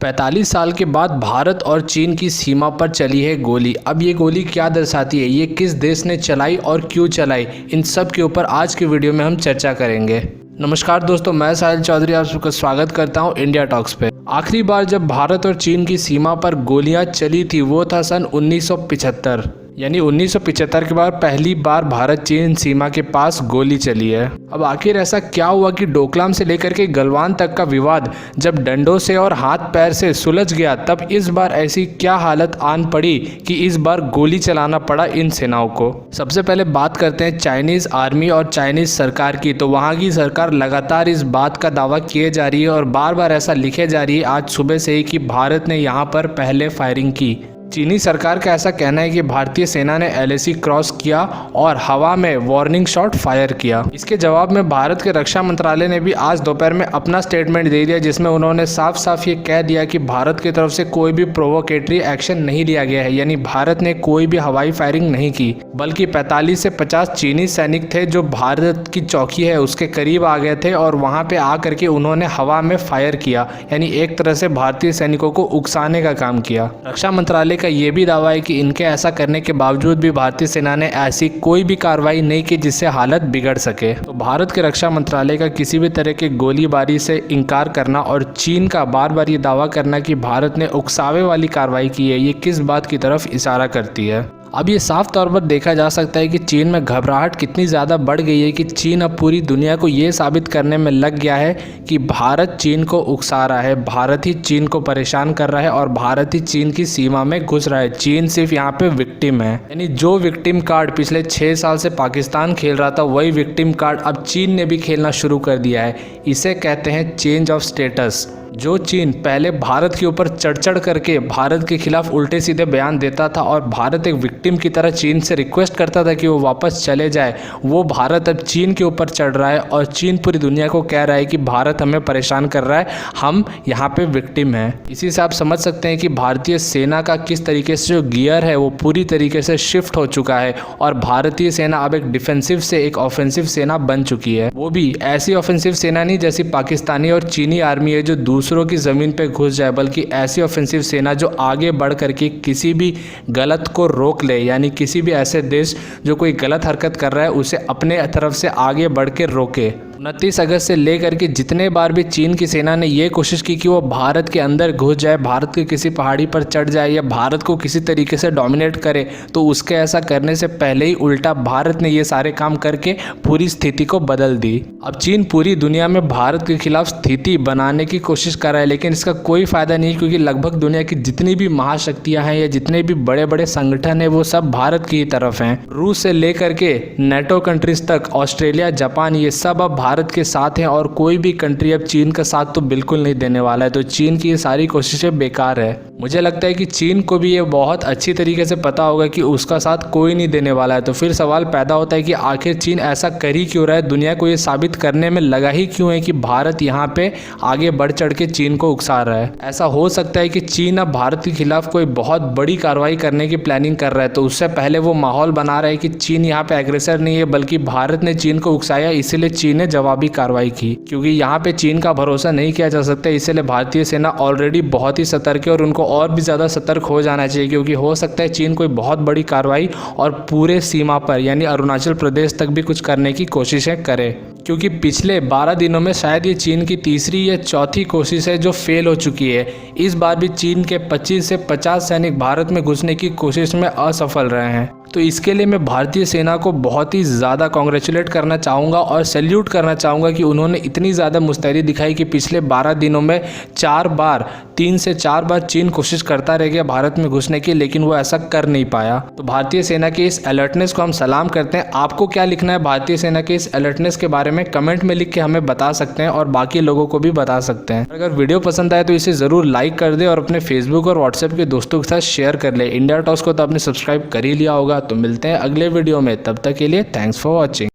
45 साल के बाद भारत और चीन की सीमा पर चली है गोली। अब ये गोली क्या दर्शाती है, ये किस देश ने चलाई और क्यों चलाई, इन सब के ऊपर आज की वीडियो में हम चर्चा करेंगे। नमस्कार दोस्तों, मैं साहिल चौधरी आप सबका स्वागत करता हूं इंडिया टॉक्स पे। आखिरी बार जब भारत और चीन की सीमा पर गोलियां चली थी वो था सन 1975, यानी 1975 के बाद पहली बार भारत चीन सीमा के पास गोली चली है। अब आखिर ऐसा क्या हुआ कि डोकलाम से लेकर के गलवान तक का विवाद जब डंडों से और हाथ पैर से सुलझ गया, तब इस बार ऐसी क्या हालत आन पड़ी कि इस बार गोली चलाना पड़ा इन सेनाओं को। सबसे पहले बात करते हैं चाइनीज आर्मी और चाइनीज सरकार की। तो वहाँ की सरकार लगातार इस बात का दावा किए जा रही है और बार बार ऐसा लिखे जा रही है आज सुबह से ही कि भारत ने यहाँ पर पहले फायरिंग की। चीनी सरकार का ऐसा कहना है कि भारतीय सेना ने LAC क्रॉस किया और हवा में वार्निंग शॉट फायर किया। इसके जवाब में भारत के रक्षा मंत्रालय ने भी आज दोपहर में अपना स्टेटमेंट दे दिया, जिसमें उन्होंने साफ साफ ये कह दिया कि भारत की तरफ से कोई भी प्रोवोकेटरी एक्शन नहीं लिया गया है, यानी भारत ने कोई भी हवाई फायरिंग नहीं की, बल्कि 45 से 50 चीनी सैनिक थे जो भारत की चौकी है उसके करीब आ गए थे और वहां पे आकर के उन्होंने हवा में फायर किया, यानी एक तरह से भारतीय सैनिकों को उकसाने का काम किया। रक्षा मंत्रालय का ये भी दावा है कि इनके ऐसा करने के बावजूद भी भारतीय सेना ने ऐसी कोई भी कार्रवाई नहीं की जिससे हालत बिगड़ सके। तो भारत के रक्षा मंत्रालय का किसी भी तरह की गोलीबारी से इनकार करना और चीन का बार बार ये दावा करना कि भारत ने उकसावे वाली कार्रवाई की है, ये किस बात की तरफ इशारा करती है। अब ये साफ तौर पर देखा जा सकता है कि चीन में घबराहट कितनी ज़्यादा बढ़ गई है कि चीन अब पूरी दुनिया को ये साबित करने में लग गया है कि भारत चीन को उकसा रहा है, भारत ही चीन को परेशान कर रहा है और भारत ही चीन की सीमा में घुस रहा है। चीन सिर्फ यहाँ पे विक्टिम है, यानी जो विक्टिम कार्ड पिछले 6 साल से पाकिस्तान खेल रहा था वही विक्टिम कार्ड अब चीन ने भी खेलना शुरू कर दिया है। इसे कहते हैं चेंज ऑफ स्टेटस। जो चीन पहले भारत के ऊपर चढ़ करके भारत के खिलाफ उल्टे सीधे बयान देता था और भारत एक विक्टिम की तरह चीन से रिक्वेस्ट करता था कि वो वापस चले जाए, वो भारत अब चीन के ऊपर चढ़ रहा है और चीन पूरी दुनिया को कह रहा है कि भारत हमें परेशान कर रहा है, हम यहाँ पे विक्टिम हैं। इसी से आप समझ सकते हैं कि भारतीय सेना का किस तरीके से जो गियर है वो पूरी तरीके से शिफ्ट हो चुका है और भारतीय सेना अब एक डिफेंसिव से एक ऑफेंसिव सेना बन चुकी है। वो भी ऐसी ऑफेंसिव सेना नहीं जैसी पाकिस्तानी और चीनी आर्मी है जो दूसरों की जमीन पे घुस जाए, बल्कि ऐसी ऑफेंसिव सेना जो आगे बढ़ करके किसी भी गलत को रोक ले, यानी किसी भी ऐसे देश जो कोई गलत हरकत कर रहा है उसे अपने तरफ से आगे बढ़ के रोके। 29 अगस्त से लेकर के जितने बार भी चीन की सेना ने ये कोशिश की कि वो भारत के अंदर घुस जाए, भारत के किसी पहाड़ी पर चढ़ जाए या भारत को किसी तरीके से डोमिनेट करे, तो उसके ऐसा करने से पहले ही उल्टा भारत ने ये सारे काम करके पूरी स्थिति को बदल दी। अब चीन पूरी दुनिया में भारत के खिलाफ स्थिति बनाने की कोशिश कर रहा है, लेकिन इसका कोई फायदा नहीं, क्योंकि लगभग दुनिया की जितनी भी महाशक्तियां हैं या जितने भी बड़े बड़े संगठन हैं वो सब भारत की ही तरफ हैं। रूस से लेकर के नेटो कंट्रीज तक, ऑस्ट्रेलिया, जापान, ये सब अब भारत के साथ हैं और कोई भी कंट्री अब चीन का साथ तो बिल्कुल नहीं देने वाला है। तो चीन की ये सारी कोशिशें बेकार है। मुझे लगता है कि चीन को भी ये बहुत अच्छी तरीके से पता होगा कि उसका साथ कोई नहीं देने वाला है। तो फिर सवाल पैदा होता है कि आखिर चीन ऐसा कर ही क्यों रहा है, दुनिया को ये साबित करने में लगा ही क्यों है कि भारत यहाँ पे आगे बढ़ चढ़ के चीन को उकसा रहा है। ऐसा हो सकता है कि चीन अब भारत के खिलाफ कोई बहुत बड़ी कार्रवाई करने की प्लानिंग कर रहा है, तो उससे पहले वो माहौल बना रहा है कि चीन यहाँ पे एग्रेसर नहीं है, बल्कि भारत ने चीन को उकसाया, इसीलिए चीन ने जवाबी कार्रवाई की। क्योंकि यहाँ पे चीन का भरोसा नहीं किया जा सकता, इसलिए भारतीय सेना ऑलरेडी बहुत ही सतर्क है और उनको और भी ज़्यादा सतर्क हो जाना चाहिए, क्योंकि हो सकता है चीन कोई बहुत बड़ी कार्रवाई और पूरे सीमा पर यानी अरुणाचल प्रदेश तक भी कुछ करने की कोशिशें करे। क्योंकि पिछले 12 दिनों में शायद ये चीन की तीसरी या चौथी कोशिश है जो फेल हो चुकी है। इस बार भी चीन के 25 से 50 सैनिक भारत में घुसने की कोशिश में असफल रहे हैं। तो इसके लिए मैं भारतीय सेना को बहुत ही ज़्यादा कॉन्ग्रेचुलेट करना चाहूँगा और सैल्यूट करना चाहूँगा कि उन्होंने इतनी ज़्यादा मुस्तैदी दिखाई कि पिछले 12 दिनों में 3 से 4 बार चीन कोशिश करता रह गया भारत में घुसने की, लेकिन वो ऐसा कर नहीं पाया। तो भारतीय सेना के इस अलर्टनेस को हम सलाम करते हैं। आपको क्या लिखना है भारतीय सेना के इस अलर्टनेस के बारे में कमेंट में लिख के हमें बता सकते हैं और बाकी लोगों को भी बता सकते हैं। अगर वीडियो पसंद आए तो इसे ज़रूर लाइक कर दे और अपने फेसबुक और व्हाट्सएप के दोस्तों के साथ शेयर कर ले। इंडिया टॉक्स को तो आपने सब्सक्राइब कर ही लिया होगा। तो मिलते हैं अगले वीडियो में, तब तक के लिए थैंक्स फॉर वॉचिंग।